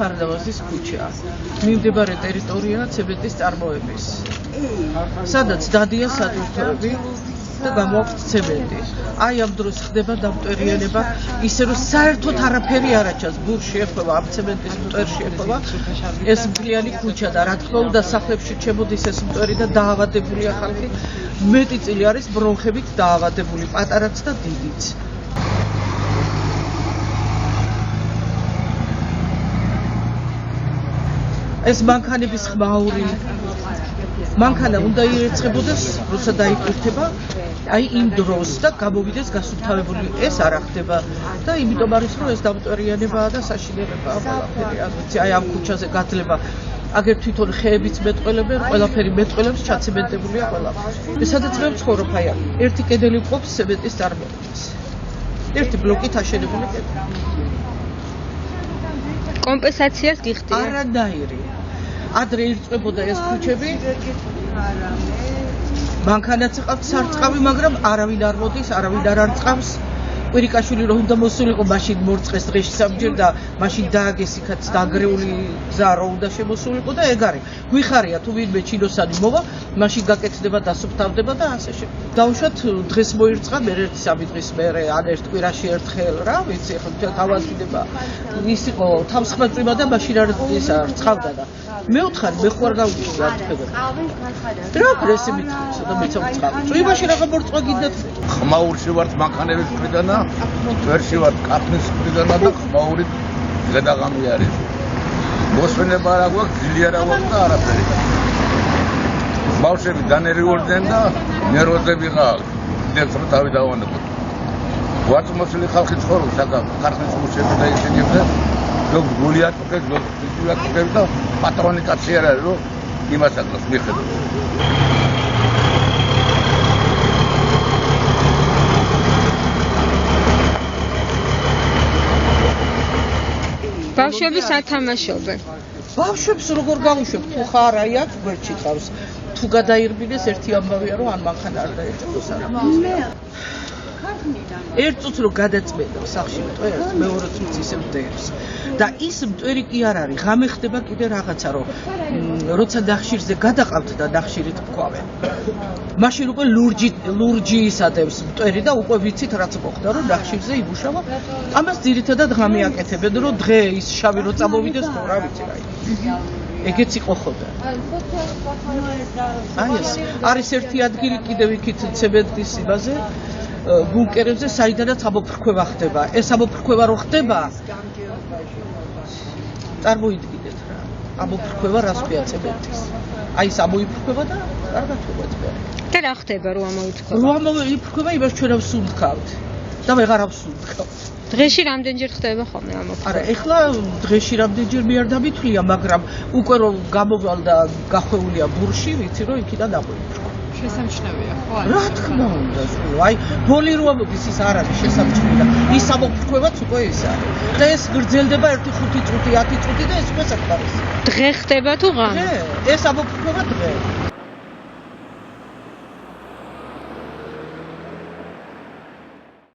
ხარდავაზის ქუჩა. მიმდებარე ტერიტორიაა ცემენტის წარმოების. სადაც დადიან სატვირთოები და გამოაქვთ ცემენტი. აი ამ დროს ხდება დამტვერიანება, ისე რომ საერთოდ არაფერი არ აჩანს, ბურში ეხვევა, ამ ცემენტის მტვერში ეხვევა. ეს მთლიანი ქუჩა და რა თქმა უნდა სახლებში ჩემოდის ეს მტვერი და დაავადებულია ხალხი. მეტი წილი არის ბრონხებით დაავადებული, პატარაც და დიდიც. ეს მანქანების ხმაური მანქანა უნდა იერცხებოდეს, როცა დაიკვირდება, აი იმ დროს და გამოვიდეს გასუფთავებული. ეს არ ხდება და იმიტომ არის რომ ეს დამტვერიანებაა და საშინელებაა ყველაფერი. აი ამ ქუჩაზე გაძლება აგერ თვითონ ხეებიც მეტყველებენ, ყველაფერი მეტყველებს, ჩაცემენტებულია ყველაფერი. სადაც მე ვცხოვრობ, აი ერთი კედელი ვყოფს ცემენტის წარმოებას. ერთი ბლოკით აშენებული კედელი. კომპენსაციას გიხდიან? არანაირი. ადრე ირწყვებოდა ეს ქუჩები. მანქანაც იყავთ სარწყავი, მაგრამ არავინ არ მოდის, არავინ არ არწყავს. კვირიკაშვილი რომ უნდა მოსულიყო, მაშინ მორწყეს დღეში სამჯერ და მაშინ დააგეს იქაც დაგრეული გზა რომ უნდა შემოსულიყო და ეგ არის. გვიხარია თუ ვინმე ჩინოსანი მოვა, მაშინ გაკეთდება, დასუფთავდება და ასე შემდეგ. დავუშვათ დღეს მოირწყა, მე ერთი 3 დღის მერე, ან ერთ კვირაში ერთხელ რა, ვიცი, ხო თავაზინება. ის იყო თავსხმაწვიმა და მაშინ არ რწყავდა და მე ვთხარ, მე ხوار გავიჭრი რა თქმა უნდა. რა პრესი მithქოს და მეც ვწყავ. წვიმაში რაღა მორწყვა გინდათ? ხმაურში ვართ მანქანების მხრიდან და თვერში ვართ კაფნის მხრიდან და ხმაური გადაღამი არის. მოსვენება რა გვაქვს, ძილი არა გვაქვს და არაფერი. ბავშვები დანერვიულდნენ და ნერვოზები ყავს. დებს რომ თავი დავანებოთ. ვაწმოსილი ხალხი ცხოვრობს აქ ქართლის მუშები და ისინი ლოგ გულიატკეს ლოგ გულიატკეს და პატრონი კაცი არ არის რომ იმას აკეთებს მიხედავს. ბავშვები სათამაშობენ. ბავშვებს როგორ გავუშვებ, თუ ხარ აი აქ გვერდში ყავს. თუ გადაირბინეს ერთი ამბავია რომ ან მანქანა არ დაეჭდოს არა. ერთ წუთს რომ გადაწმენდა სახში მტვერს, მეორე წუთს ისე მტვერს. და ის მტვერი კი არ არის, ღამე ხდება კიდე რაღაცა რომ როცა ნახშირზე გადაყავთ და ნახშირით ვქვავენ. მაშინ უკვე ლურჯი ისადებს მტვერი და უკვე ვიცით რაც მოხდა რომ ნახშირზე იმუშავა. ამას ძირითადად ღამე აკეთებენ რომ დღე ის შავი რო წამოვიდეს თუ რა ვიცი რა. ეგეც იყო ხოდა. აი ეს არის ერთი ადგილი კიდევ იქით ცემენტის იმაზე ბუნკერებზე საიდანაც ამოფრქვევა ხდება. ეს ამოფრქვევა რო ხდება წარმოიდგინეთ რა. ამოფრქვევა რას ქვია ცემენტის. აი ეს ამოიფრქვევა და კარგად ვუყვეთ. და რა ხდება რომ ამოიფრქვევა? რომ ამოიფრქვევა იმას ჩვენ ავსუნთქავთ და ვეღარ ავსუნთქავთ. დღეში რამდენჯერ ხდება ხოლმე ამოფრქვევა? არა, ეხლა დღეში რამდენჯერ მე არ დამითვლია, მაგრამ უკვე რომ გამოვალ და გახვეულია ბურში, ვიცი რომ იქიდან ამოიფრქვა. შესამჩნევია, ხო? რა თქმა უნდა, აი ბოლი რო ამოდის ის არ არის შესამჩნევი და ის ამოფრქვევაც უკვე ის არის. და ეს გრძელდება 1-5 წუთი, 10 წუთი და ეს უკვე საკმარისია. დღე ხდება თუ ღამე? ეს ამოფრქვევა დღე.